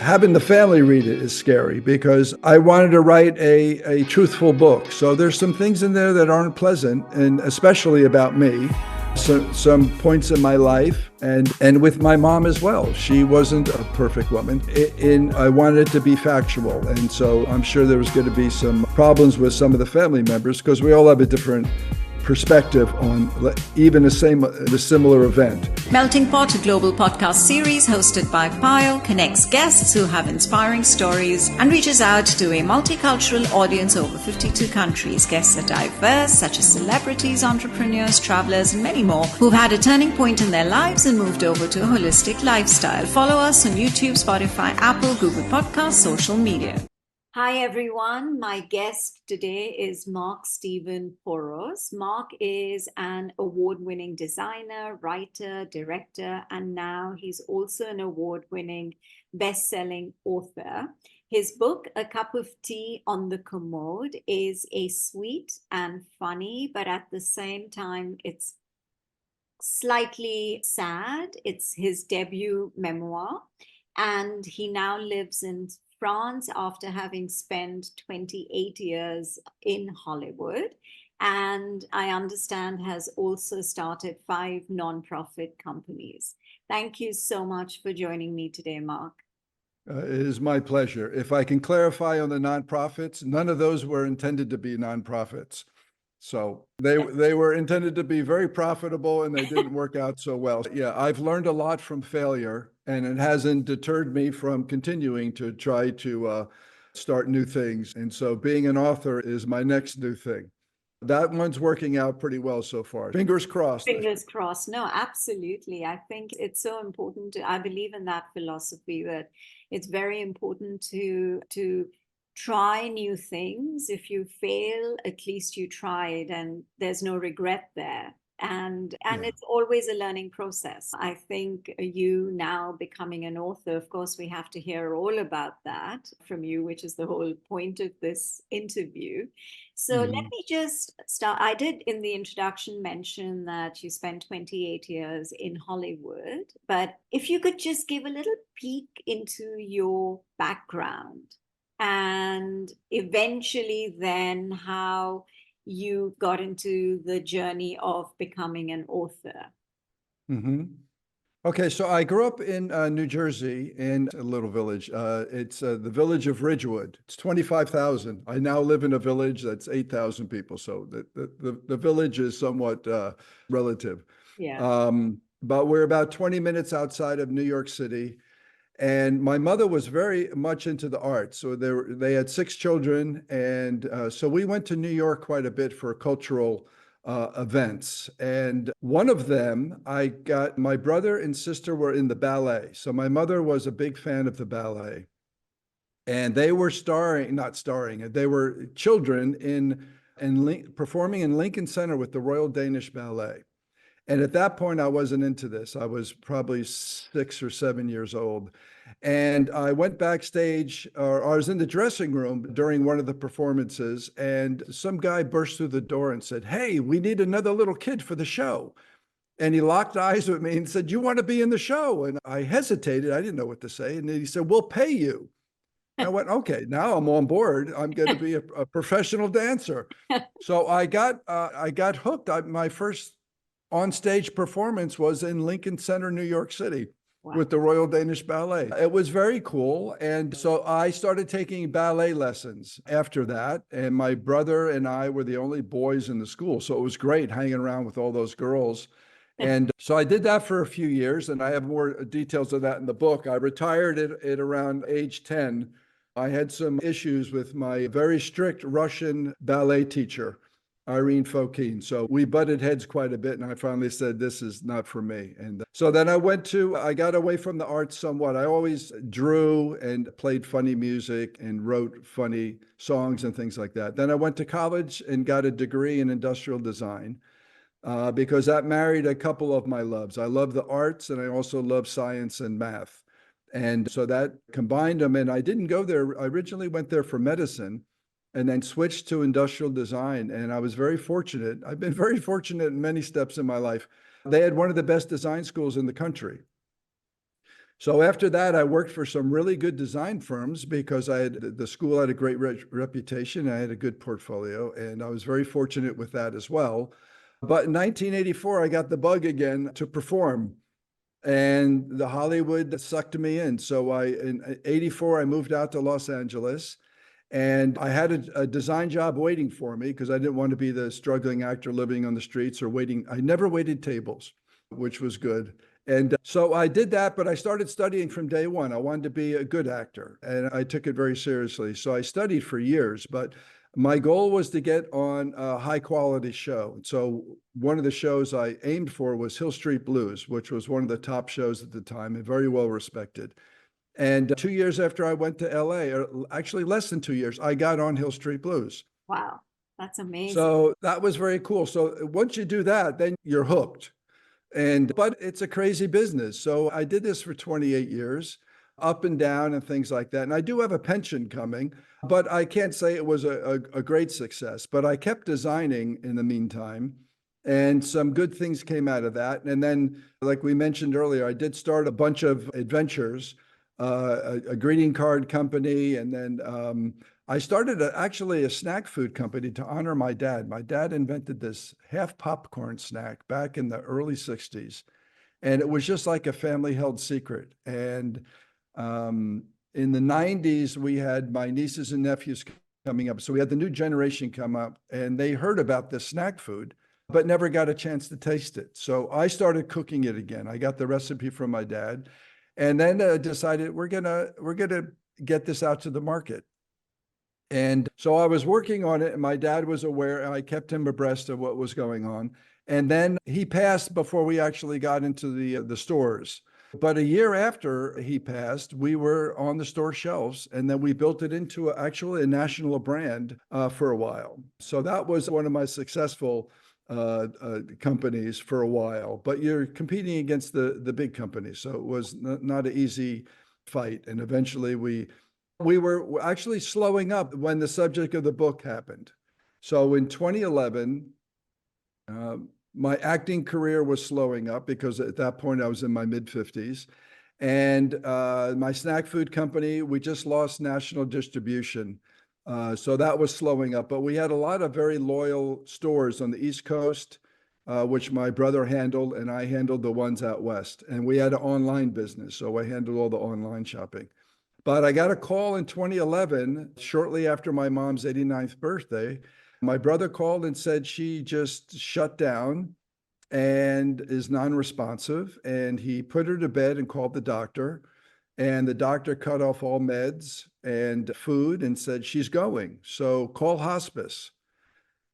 Having the family read it is scary because I wanted to write a truthful book. So there's some things in there that aren't pleasant, and especially about me. So, some points in my life and with my mom as well. She wasn't a perfect woman. I wanted it to be factual. And so I'm sure there was going to be some problems with some of the family members because we all have a different perspective on even a similar event. Melting Pot, a global podcast series hosted by Payal, connects guests who have inspiring stories and reaches out to a multicultural audience over 52 countries. Guests are diverse, such as celebrities, entrepreneurs, travelers, and many more who've had a turning point in their lives and moved over to a holistic lifestyle. Follow us on YouTube, Spotify, Apple, Google Podcasts, social media. Hi everyone, my guest today is Mark Steven Porro. Mark is an award-winning designer, writer, director, and now he's also an award-winning best-selling author. His book, A Cup of Tea on the Commode, is a sweet and funny, but at the same time, it's slightly sad. It's his debut memoir, and he now lives in France after having spent 28 years in Hollywood, and I understand has also started 5 nonprofit companies. Thank you so much for joining me today, Mark. It is my pleasure. If I can clarify on the nonprofits, none of those were intended to be nonprofits. So they were intended to be very profitable, and they didn't work out so well. Yeah, I've learned a lot from failure, and it hasn't deterred me from continuing to try to start new things. And so being an author is my next new thing. That one's working out pretty well so far. Fingers crossed. Fingers crossed. No, absolutely. I think it's so important. I believe in that philosophy that it's very important to try new things. If you fail, at least you tried, and there's no regret there. And it's always a learning process. I think you now becoming an author, of course, we have to hear all about that from you, which is the whole point of this interview. So let me just start. I did in the introduction mention that you spent 28 years in Hollywood, but if you could just give a little peek into your background and eventually then how you got into the journey of becoming an author. Okay, so I grew up in New Jersey in a little village. It's the village of Ridgewood. It's 25,000. I now live in a village that's 8,000 people. So the village is somewhat relative. Yeah. But we're about 20 minutes outside of New York City. And my mother was very much into the arts. So they had 6 children. And so we went to New York quite a bit for cultural events. And one of them, my brother and sister were in the ballet. So my mother was a big fan of the ballet. And they were they were children performing in Lincoln Center with the Royal Danish Ballet. And at that point, I wasn't into this. I was probably 6 or 7 years old. And I went backstage, or I was in the dressing room during one of the performances, and some guy burst through the door and said, "Hey, we need another little kid for the show." And he locked eyes with me and said, "You want to be in the show?" And I hesitated. I didn't know what to say. And then he said, "We'll pay you." I went, "Okay, now I'm on board. I'm going to be a professional dancer." So I got hooked. My first on-stage performance was in Lincoln Center, New York City. Wow. With the Royal Danish Ballet. It was very cool. And so I started taking ballet lessons after that. And my brother and I were the only boys in the school. So it was great hanging around with all those girls. And so I did that for a few years, and I have more details of that in the book. I retired at around age 10. I had some issues with my very strict Russian ballet teacher, Irene Fokin. So we butted heads quite a bit, and I finally said, this is not for me. And so then I got away from the arts somewhat. I always drew and played funny music and wrote funny songs and things like that. Then I went to college and got a degree in industrial design because that married a couple of my loves. I love the arts, and I also love science and math. And so that combined them, and I didn't go there. I originally went there for medicine, and then switched to industrial design. And I was very fortunate. I've been very fortunate in many steps in my life. They had one of the best design schools in the country. So after that, I worked for some really good design firms because the school had a great reputation. I had a good portfolio, and I was very fortunate with that as well. But in 1984, I got the bug again to perform, and the Hollywood sucked me in. So in 84, I moved out to Los Angeles, and I had a design job waiting for me because I didn't want to be the struggling actor living on the streets or waiting. I never waited tables, which was good. And so I did that, but I started studying from day one. I wanted to be a good actor, and I took it very seriously. So I studied for years, but my goal was to get on a high quality show. So one of the shows I aimed for was Hill Street Blues, which was one of the top shows at the time and very well respected. And 2 years after I went to LA, or actually less than 2 years, I got on Hill Street Blues. Wow, that's amazing. So that was very cool. So once you do that, then you're hooked. But it's a crazy business. So I did this for 28 years, up and down and things like that. And I do have a pension coming, but I can't say it was a great success. But I kept designing in the meantime, and some good things came out of that. And then, like we mentioned earlier, I did start a bunch of adventures, a greeting card company, and then I started actually a snack food company to honor my dad. My dad invented this half popcorn snack back in the early 60s. And it was just like a family held secret. And in the 90s, we had my nieces and nephews coming up. So we had the new generation come up, and they heard about this snack food, but never got a chance to taste it. So I started cooking it again. I got the recipe from my dad, and then decided we're gonna get this out to the market. And so I was working on it, and my dad was aware, and I kept him abreast of what was going on. And then he passed before we actually got into the stores. But a year after he passed, we were on the store shelves, and then we built it into actually a national brand for a while. So that was one of my successful companies for a while. But you're competing against the big companies, so it was not an easy fight. And eventually we were actually slowing up when the subject of the book happened. So in 2011, my acting career was slowing up because at that point I was in my mid 50s. And my snack food company, we just lost national distribution. So that was slowing up. But we had a lot of very loyal stores on the East Coast, which my brother handled, and I handled the ones out West. And we had an online business, so I handled all the online shopping. But I got a call in 2011, shortly after my mom's 89th birthday. My brother called and said she just shut down and is non-responsive. And he put her to bed and called the doctor. And the doctor cut off all meds and food and said, she's going. So call hospice.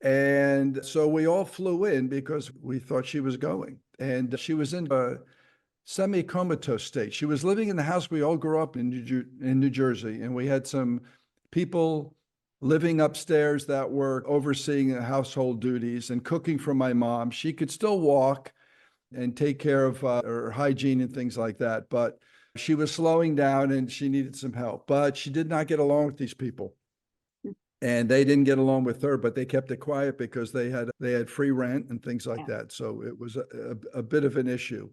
And so we all flew in because we thought she was going. And she was in a semi-comatose state. She was living in the house we all grew up in New Jersey, and we had some people living upstairs that were overseeing the household duties and cooking for my mom. She could still walk and take care of her hygiene and things like that, but she was slowing down and she needed some help. But she did not get along with these people, and they didn't get along with her, but they kept it quiet because they had free rent and things like that. So it was a bit of an issue.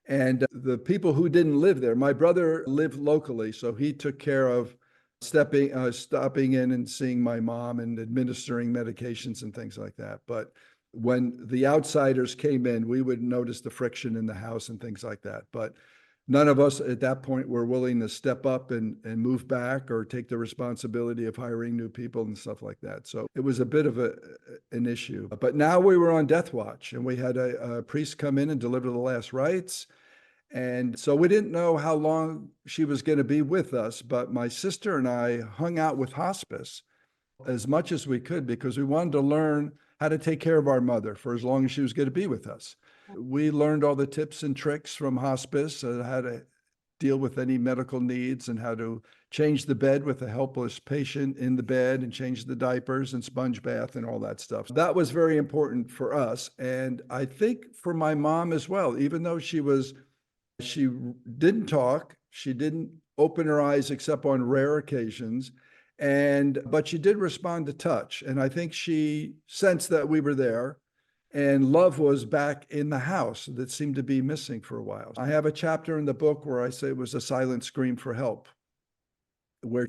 And the people who didn't live there, my brother lived locally, so he took care of stopping in and seeing my mom and administering medications and things like that. But when the outsiders came in, we would notice the friction in the house and things like that. But none of us at that point were willing to step up and move back or take the responsibility of hiring new people and stuff like that. So it was a bit of an issue. But now we were on death watch, and we had a priest come in and deliver the last rites. And so we didn't know how long she was going to be with us, but my sister and I hung out with hospice as much as we could because we wanted to learn how to take care of our mother for as long as she was going to be with us. We learned all the tips and tricks from hospice, how to deal with any medical needs and how to change the bed with a helpless patient in the bed and change the diapers and sponge bath and all that stuff. That was very important for us. And I think for my mom as well, even though she didn't talk, she didn't open her eyes except on rare occasions, but she did respond to touch. And I think she sensed that we were there. And love was back in the house that seemed to be missing for a while. I have a chapter in the book where I say it was a silent scream for help, where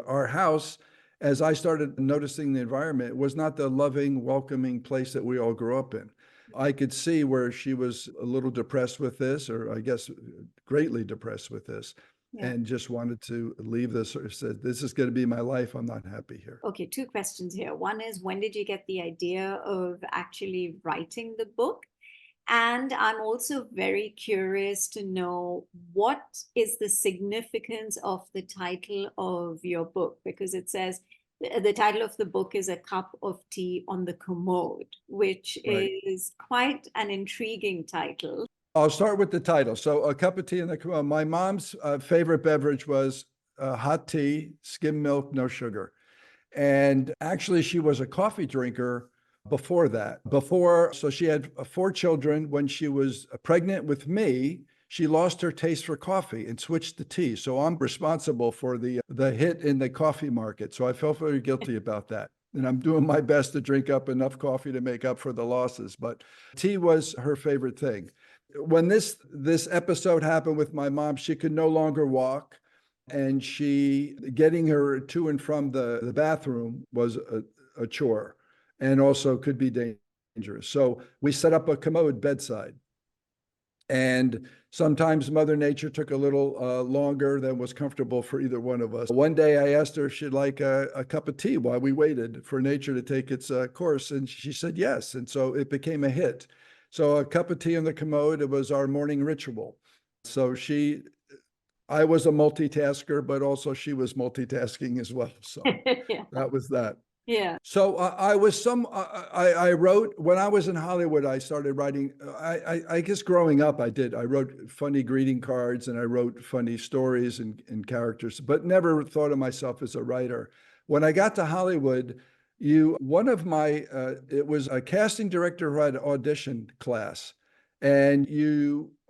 our house, as I started noticing the environment, was not the loving, welcoming place that we all grew up in. I could see where she was a little depressed with this, or I guess greatly depressed with this, Yeah. and just wanted to leave this, or said, this is going to be my life. I'm not happy here. Okay, two questions here. One is, when did you get the idea of actually writing the book? And I'm also very curious to know, what is the significance of the title of your book? Because it says the title of the book is A Cup of Tea on the Commode, which Right. is quite an intriguing title. I'll start with the title. So, A Cup of Tea in the Commode. My mom's favorite beverage was hot tea, skim milk, no sugar. And actually, she was a coffee drinker before that. So she had 4 children. When she was pregnant with me, she lost her taste for coffee and switched to tea. So I'm responsible for the hit in the coffee market. So I felt very guilty about that. And I'm doing my best to drink up enough coffee to make up for the losses. But tea was her favorite thing. When this episode happened with my mom, she could no longer walk, and getting her to and from the bathroom was a chore, and also could be dangerous. So we set up a commode bedside, and sometimes Mother Nature took a little longer than was comfortable for either one of us. One day I asked her if she'd like a cup of tea while we waited for nature to take its course, and she said yes. And so it became a hit. So A Cup of Tea on the Commode, it was our morning ritual. So I was a multitasker, but also she was multitasking as well. So Yeah. that was that. Yeah. So I wrote, when I was in Hollywood, I started writing. I guess growing up, I wrote funny greeting cards, and I wrote funny stories and characters, but never thought of myself as a writer. When I got to Hollywood, it was a casting director who had an audition class, and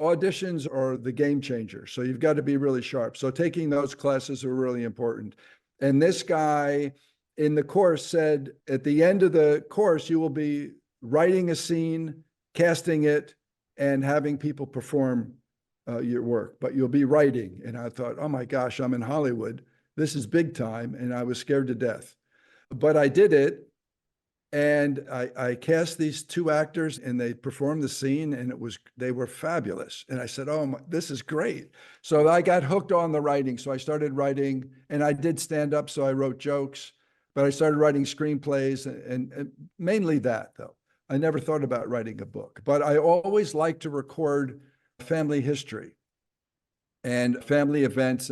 auditions are the game changer. So you've got to be really sharp. So taking those classes were really important. And this guy in the course said, at the end of the course, you will be writing a scene, casting it, and having people perform your work, but you'll be writing. And I thought, oh my gosh, I'm in Hollywood. This is big time. And I was scared to death. But I did it. And I cast these 2 actors, and they performed the scene, and they were fabulous. And I said, oh, this is great. So I got hooked on the writing. So I started writing, and I did stand up. So I wrote jokes, but I started writing screenplays, and mainly that, though. I never thought about writing a book, but I always liked to record family history and family events.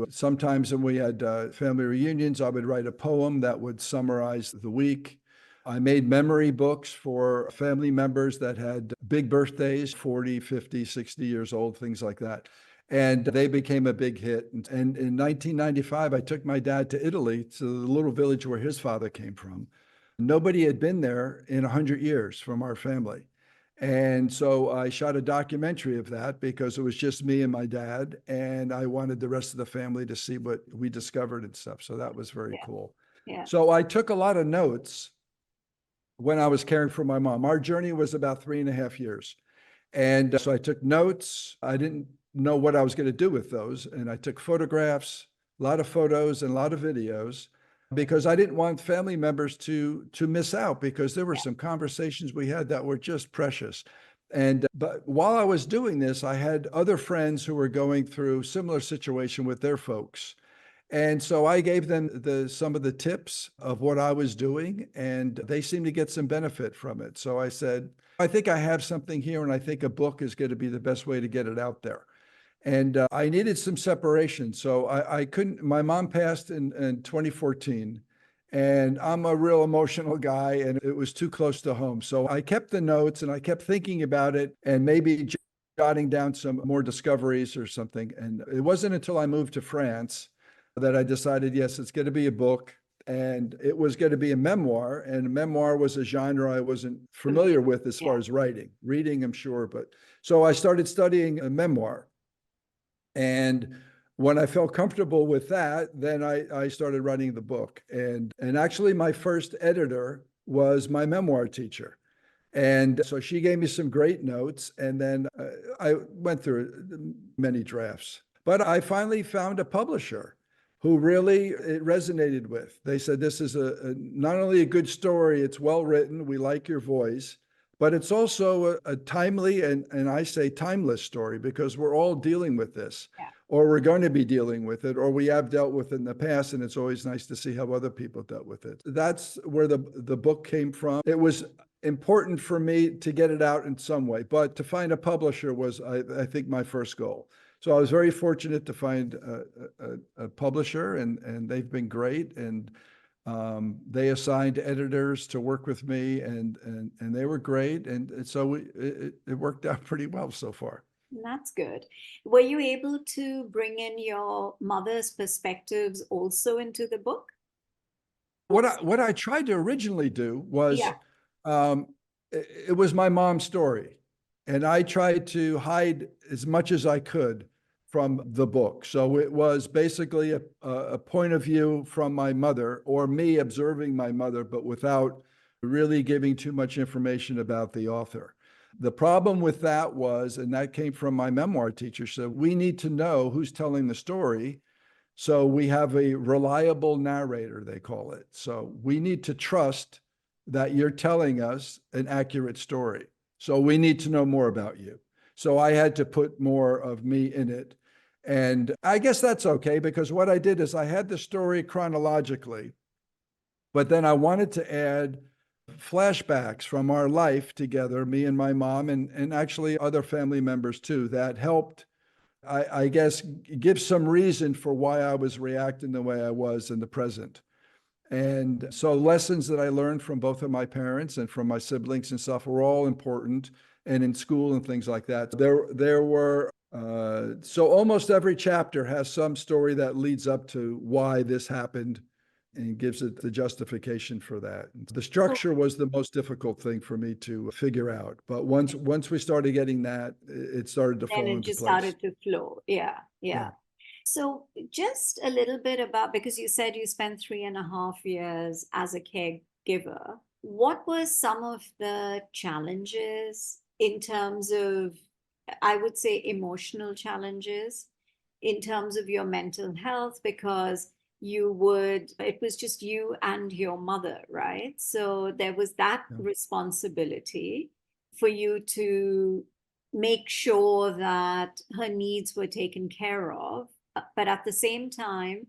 Sometimes when we had family reunions, I would write a poem that would summarize the week. I made memory books for family members that had big birthdays, 40, 50, 60 years old, things like that. And they became a big hit. And in 1995, I took my dad to Italy, to the little village where his father came from. Nobody had been there in 100 years from our family. And so I shot a documentary of that, because it was just me and my dad, and I wanted the rest of the family to see what we discovered and stuff. So that was very cool. Yeah. So I took a lot of notes when I was caring for my mom. Our journey was about 3.5 years. And so I took notes. I didn't know what I was going to do with those. And I took photographs, a lot of photos and a lot of videos, because I didn't want family members to miss out, because there were some conversations we had that were just precious. But while I was doing this, I had other friends who were going through similar situation with their folks. And so I gave them some of the tips of what I was doing, and they seemed to get some benefit from it. So I said, I think I have something here, and I think a book is going to be the best way to get it out there. And I needed some separation. So I couldn't, my mom passed in 2014, and I'm a real emotional guy, and it was too close to home. So I kept the notes, and I kept thinking about it, and maybe jotting down some more discoveries or something. And it wasn't until I moved to France that I decided, yes, it's going to be a book, and it was going to be a memoir. And a memoir was a genre I wasn't familiar with as far as writing. Reading, I'm sure, but so I started studying a memoir. And when I felt comfortable with that, then I started writing the book. And actually, my first editor was my memoir teacher. And so she gave me some great notes. And then I went through many drafts. But I finally found a publisher who really it resonated with. They said, this is not only a good story, it's well written, we like your voice, but it's also a timely and I say timeless story because we're all dealing with this, Yeah. or we're going to be dealing with it, or we have dealt with it in the past, and it's always nice to see how other people dealt with it. That's where the book came from. It was important for me to get it out in some way, but to find a publisher was, I think, my first goal. So I was very fortunate to find a publisher, and they've been great. And they assigned editors to work with me, and they were great. And so it worked out pretty well so far. That's good. Were you able to bring in your mother's perspectives also into the book? What I tried to originally do was, Yeah. it was my mom's story, and I tried to hide as much as I could from the book. So it was basically a point of view from my mother, or me observing my mother, but without really giving too much information about the author. The problem with that was, and that came from my memoir teacher, said, we need to know who's telling the story. So we have a reliable narrator, they call it. So we need to trust that you're telling us an accurate story. So we need to know more about you. So I had to put more of me in it. And I guess that's okay, because what I did is I had the story chronologically, but then I wanted to add flashbacks from our life together, me and my mom, and actually other family members too, that helped, I guess, give some reason for why I was reacting the way I was in the present. And so lessons that I learned from both of my parents and from my siblings and stuff were all important, and in school and things like that. There were, so almost every chapter has some story that leads up to why this happened and gives it the justification for that. The structure was the most difficult thing for me to figure out. But once we started getting that, it started to Then fall it into just place. started to flow. Yeah, yeah. So just a little bit about, because you said you spent 3.5 years as a caregiver. What were some of the challenges in terms of, I would say, emotional challenges in terms of your mental health? Because it was just you and your mother, right? So there was that Yeah. responsibility for you to make sure that her needs were taken care of. But at the same time,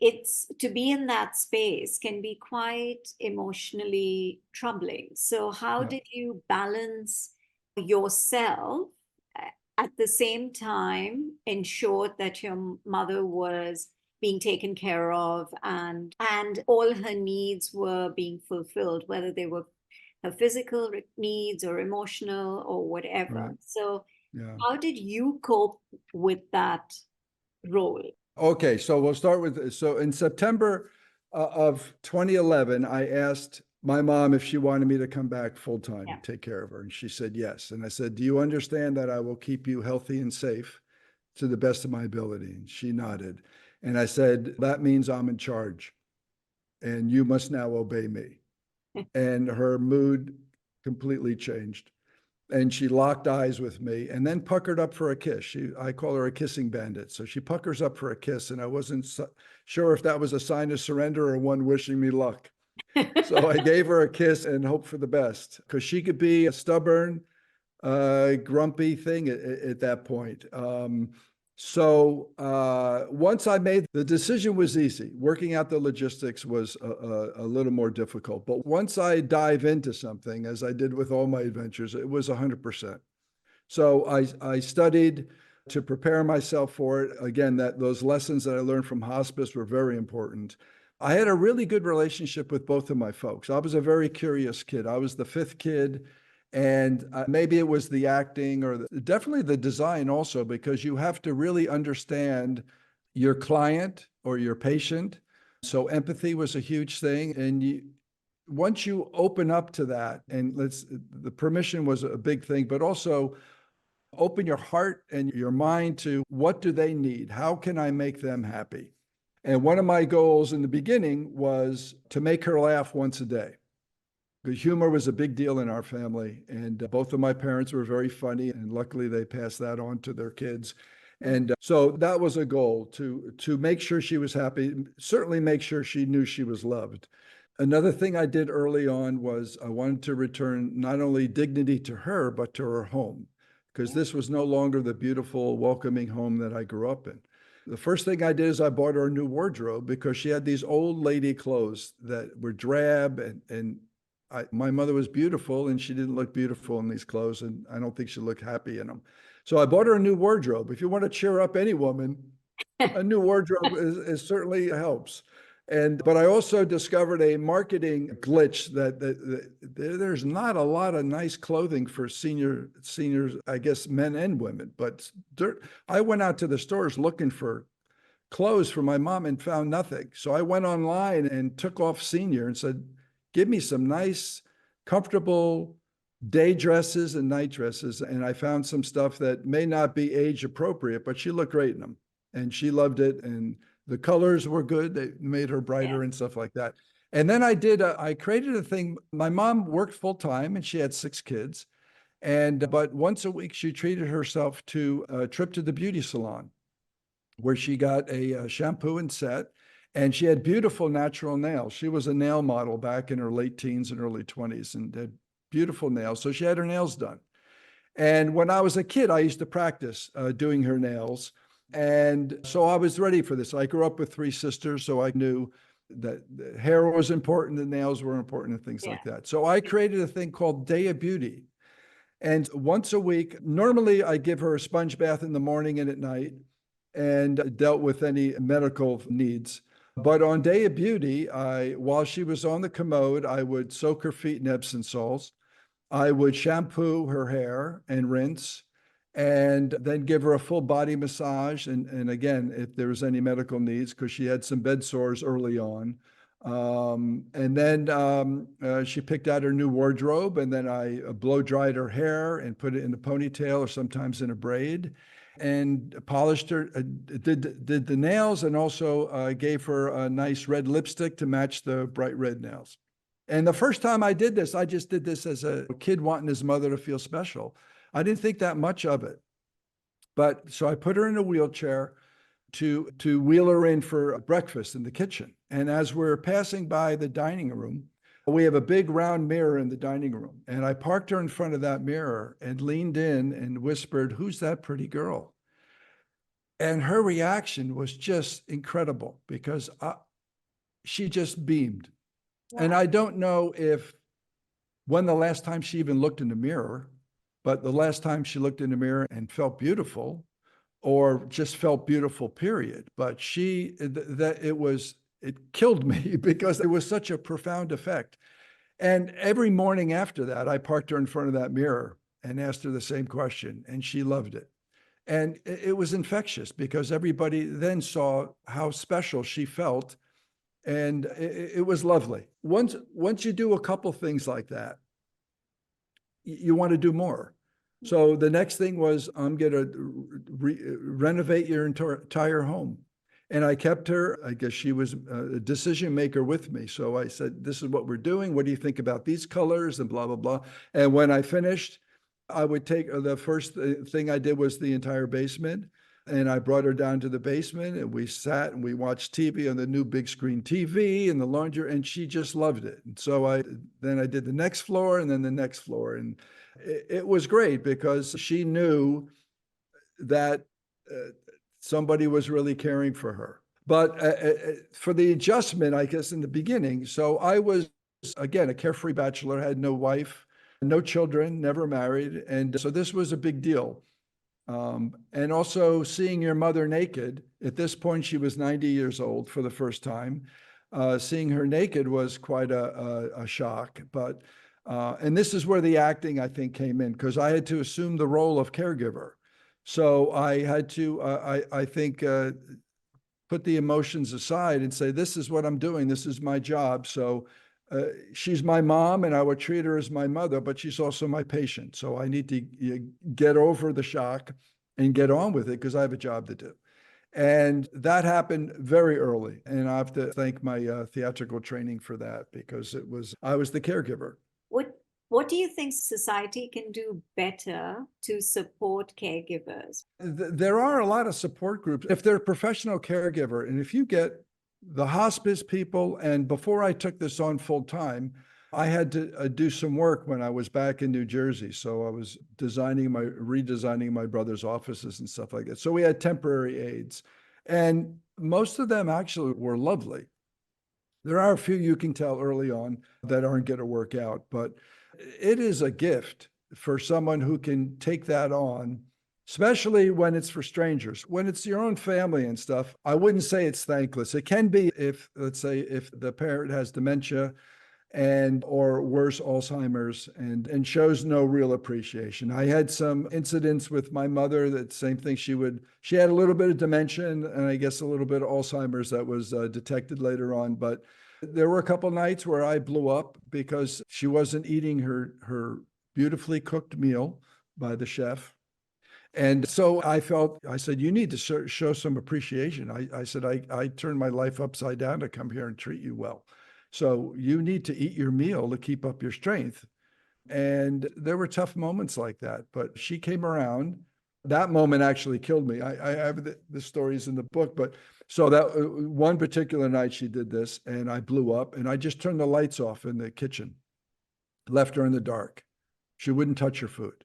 it's to be in that space can be quite emotionally troubling. So how Yeah. did you balance yourself at the same time ensure that your mother was being taken care of and all her needs were being fulfilled, whether they were her physical needs or emotional or whatever? Right. So Yeah. how did you cope with that role? Okay, so we'll start with, so in September of 2011, I asked my mom if she wanted me to come back full time Yeah. and take care of her. And she said yes. And I said, do you understand that I will keep you healthy and safe to the best of my ability? And she nodded. And I said, that means I'm in charge and you must now obey me. And her mood completely changed. And she locked eyes with me and then puckered up for a kiss. I call her a kissing bandit. So she puckers up for a kiss, and I wasn't sure if that was a sign of surrender or one wishing me luck. So I gave her a kiss and hoped for the best, because she could be a stubborn, grumpy thing at that point. Once I made the decision was easy. Working out the logistics was a little more difficult. But once I dive into something, as I did with all my adventures, it was 100%. So I studied to prepare myself for it. Again, those lessons that I learned from hospice were very important. I had a really good relationship with both of my folks. I was a very curious kid. I was the fifth kid. And maybe it was the acting or definitely the design also, because you have to really understand your client or your patient. So empathy was a huge thing. And once you open up to that, and the permission was a big thing, but also open your heart and your mind to what do they need? How can I make them happy? And one of my goals in the beginning was to make her laugh once a day. Humor was a big deal in our family, and both of my parents were very funny, and luckily they passed that on to their kids. And so that was a goal to make sure she was happy, certainly make sure she knew she was loved. Another thing I did early on was I wanted to return not only dignity to her, but to her home, because this was no longer the beautiful, welcoming home that I grew up in. The first thing I did is I bought her a new wardrobe because she had these old lady clothes that were drab, and my mother was beautiful and she didn't look beautiful in these clothes, and I don't think she looked happy in them. So I bought her a new wardrobe. If you want to cheer up any woman, a new wardrobe is certainly helps. But I also discovered a marketing glitch that there's not a lot of nice clothing for seniors, I guess men and women. But I went out to the stores looking for clothes for my mom and found nothing. So I went online and took off senior and said, give me some nice, comfortable day dresses and night dresses. And I found some stuff that may not be age appropriate, but she looked great in them and she loved it. And the colors were good. They made her brighter and stuff like that. And then I created a thing. My mom worked full time and she had 6 kids. But once a week, she treated herself to a trip to the beauty salon where she got a shampoo and set. And she had beautiful natural nails. She was a nail model back in her late teens and early 20s and had beautiful nails. So she had her nails done. And when I was a kid, I used to practice doing her nails. And so I was ready for this. I grew up with 3 sisters, so I knew that the hair was important, the nails were important, and things like that. So I created a thing called Day of Beauty. And once a week, normally I give her a sponge bath in the morning and at night and dealt with any medical needs. But on Day of Beauty, while she was on the commode, I would soak her feet in Epsom salts. I would shampoo her hair and rinse, and then give her a full body massage. And again, if there was any medical needs, because she had some bed sores early on. And then she picked out her new wardrobe, and then I blow dried her hair and put it in a ponytail or sometimes in a braid, and polished her, did the nails, and also gave her a nice red lipstick to match the bright red nails. And the first time I did this, I just did this as a kid wanting his mother to feel special. I didn't think that much of it. But so I put her in a wheelchair to wheel her in for breakfast in the kitchen. And as we're passing by the dining room, we have a big round mirror in the dining room. And I parked her in front of that mirror and leaned in and whispered, "Who's that pretty girl?" And her reaction was just incredible because she just beamed. Wow. And I don't know when the last time she even looked in the mirror, but the last time she looked in the mirror and felt beautiful, or just felt beautiful, period. But it killed me because it was such a profound effect. And every morning after that, I parked her in front of that mirror and asked her the same question, and she loved it. And it was infectious because everybody then saw how special she felt, and it was lovely. Once you do a couple things like that, you want to do more. So the next thing was, I'm going to renovate your entire home. And I kept her, I guess she was a decision maker with me. So I said, this is what we're doing. What do you think about these colors and blah, blah, blah. And when I finished, I would take the first thing I did was the entire basement. And I brought her down to the basement and we sat and we watched TV on the new big screen TV and the laundry, and she just loved it. And so then I did the next floor and then the next floor. And it was great because she knew that somebody was really caring for her. But for the adjustment, I guess, in the beginning, so I was, again, a carefree bachelor, had no wife, no children, never married. And so this was a big deal. And also seeing your mother naked. At this point, she was 90 years old for the first time. Seeing her naked was quite a shock. But and this is where the acting, I think, came in, because I had to assume the role of caregiver. So I had to, I think, put the emotions aside and say, this is what I'm doing. This is my job. So she's my mom and I would treat her as my mother, but she's also my patient. So I need to get over the shock and get on with it because I have a job to do. And that happened very early. And I have to thank my theatrical training for that, because I was the caregiver. What do you think society can do better to support caregivers? There are a lot of support groups. If they're a professional caregiver, and if you get the hospice people, and before I took this on full time, I had to do some work when I was back in New Jersey. So I was redesigning my brother's offices and stuff like that. So we had temporary aides, and most of them actually were lovely. There are a few you can tell early on that aren't going to work out, but it is a gift for someone who can take that on, especially when it's for strangers. When it's your own family and stuff, I wouldn't say it's thankless. It can be if, let's say, if the parent has dementia and or worse, Alzheimer's, and shows no real appreciation. I had some incidents with my mother that same thing. She had a little bit of dementia and I guess a little bit of Alzheimer's that was detected later on. But there were a couple nights where I blew up because she wasn't eating her beautifully cooked meal by the chef. And so I said, you need to show some appreciation. I said, I turned my life upside down to come here and treat you well. So you need to eat your meal to keep up your strength. And there were tough moments like that, but she came around. That moment actually killed me. I have the stories in the book, but so that one particular night she did this and I blew up and I just turned the lights off in the kitchen, left her in the dark. She wouldn't touch her food.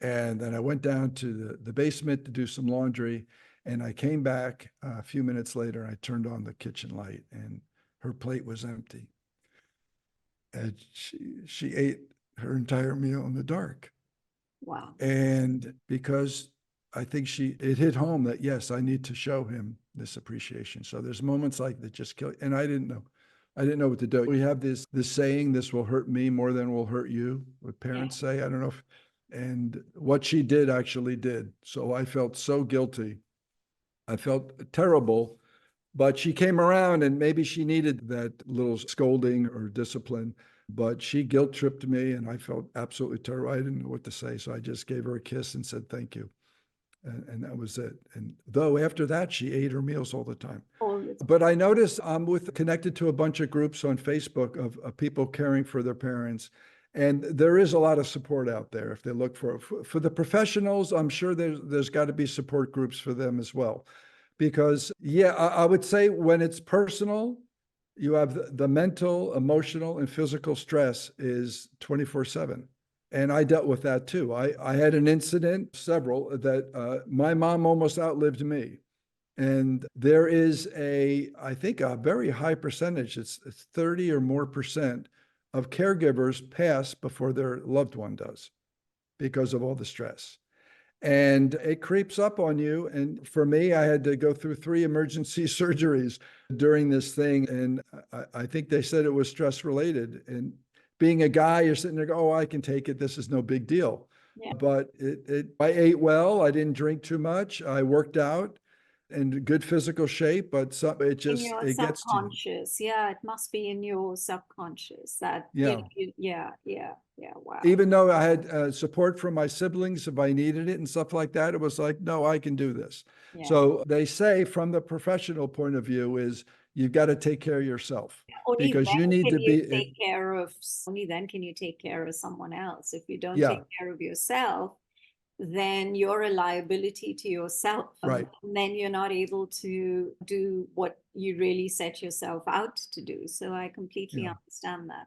And then I went down to the basement to do some laundry. And I came back a few minutes later. I turned on the kitchen light and her plate was empty. And she ate her entire meal in the dark. Wow. And because I think it hit home that, yes, I need to show him this appreciation. So there's moments like that just kill. And I didn't know what to do. We have this saying, this will hurt me more than will hurt you, what parents say. I don't know and what she did actually did. So I felt so guilty. I felt terrible, but she came around and maybe she needed that little scolding or discipline, but she guilt tripped me and I felt absolutely terrible. I didn't know what to say. So I just gave her a kiss and said, thank you. And that was it. And though after that, she ate her meals all the time. But I noticed I'm connected to a bunch of groups on Facebook of people caring for their parents. And there is a lot of support out there if they look for the professionals. I'm sure there's got to be support groups for them as well. Because, yeah, I would say when it's personal, you have the mental, emotional, and physical stress is 24/7. And I dealt with that too. I had an incident, several, that my mom almost outlived me. And there is I think a very high percentage, it's 30 or more percent of caregivers pass before their loved one does because of all the stress. And it creeps up on you. And for me, I had to go through 3 emergency surgeries during this thing. And I think they said it was stress related. And being a guy, you're sitting there, oh, I can take it. This is no big deal. Yeah. But I ate well. I didn't drink too much. I worked out in good physical shape, but it gets to you. Subconscious. Yeah, it must be in your subconscious that, Yeah. Yeah. Wow. Even though I had support from my siblings if I needed it and stuff like that, it was like, no, I can do this. Yeah. So they say from the professional point of view is you've got to take care of yourself because you need to be take care of, only then can you take care of someone else. If you don't Yeah. take care of yourself, then you're a liability to yourself. Right. And then you're not able to do what you really set yourself out to do. So I completely understand that.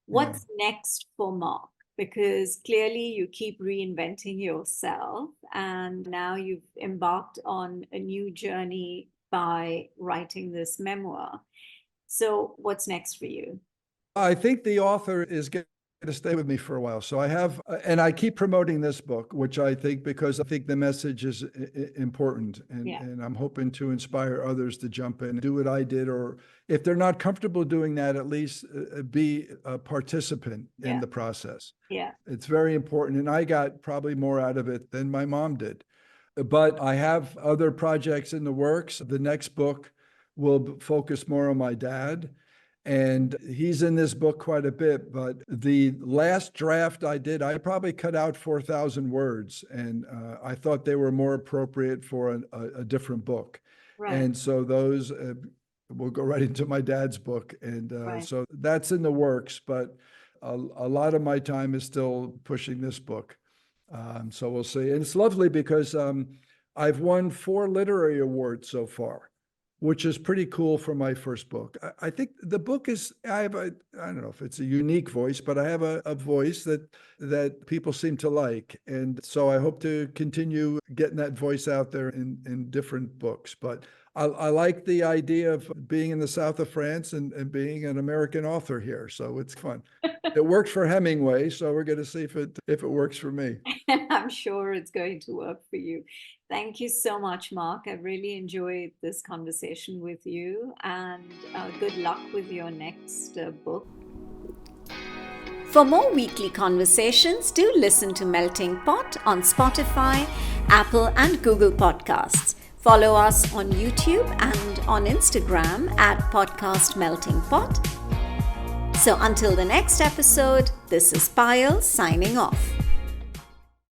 What's next for Mark? Because clearly you keep reinventing yourself and now you've embarked on a new journey by writing this memoir. So what's next for you? I think the author is going to stay with me for a while. So I have, and I keep promoting this book, which I think, because I think the message is important. And I'm hoping to inspire others to jump in and do what I did, or if they're not comfortable doing that, at least be a participant in the process. Yeah. It's very important. And I got probably more out of it than my mom did. But I have other projects in the works. The next book will focus more on my dad. And he's in this book quite a bit, but the last draft I did, I probably cut out 4,000 words, and I thought they were more appropriate for a different book. Right. And so those will go right into my dad's book. And so that's in the works, but a lot of my time is still pushing this book. So we'll see. And it's lovely because I've won 4 literary awards so far, which is pretty cool for my first book. I think the book is, I don't know if it's a unique voice, but I have a voice that people seem to like. And so I hope to continue getting that voice out there in different books. But I like the idea of being in the south of France and being an American author here. So it's fun. It worked for Hemingway, so we're going to see if it works for me. I'm sure it's going to work for you. Thank you so much, Mark. I really enjoyed this conversation with you, and good luck with your next book. For more weekly conversations, do listen to Melting Pot on Spotify, Apple, and Google Podcasts. Follow us on YouTube and on Instagram at Podcast Melting Pot. So until the next episode, this is Payal signing off.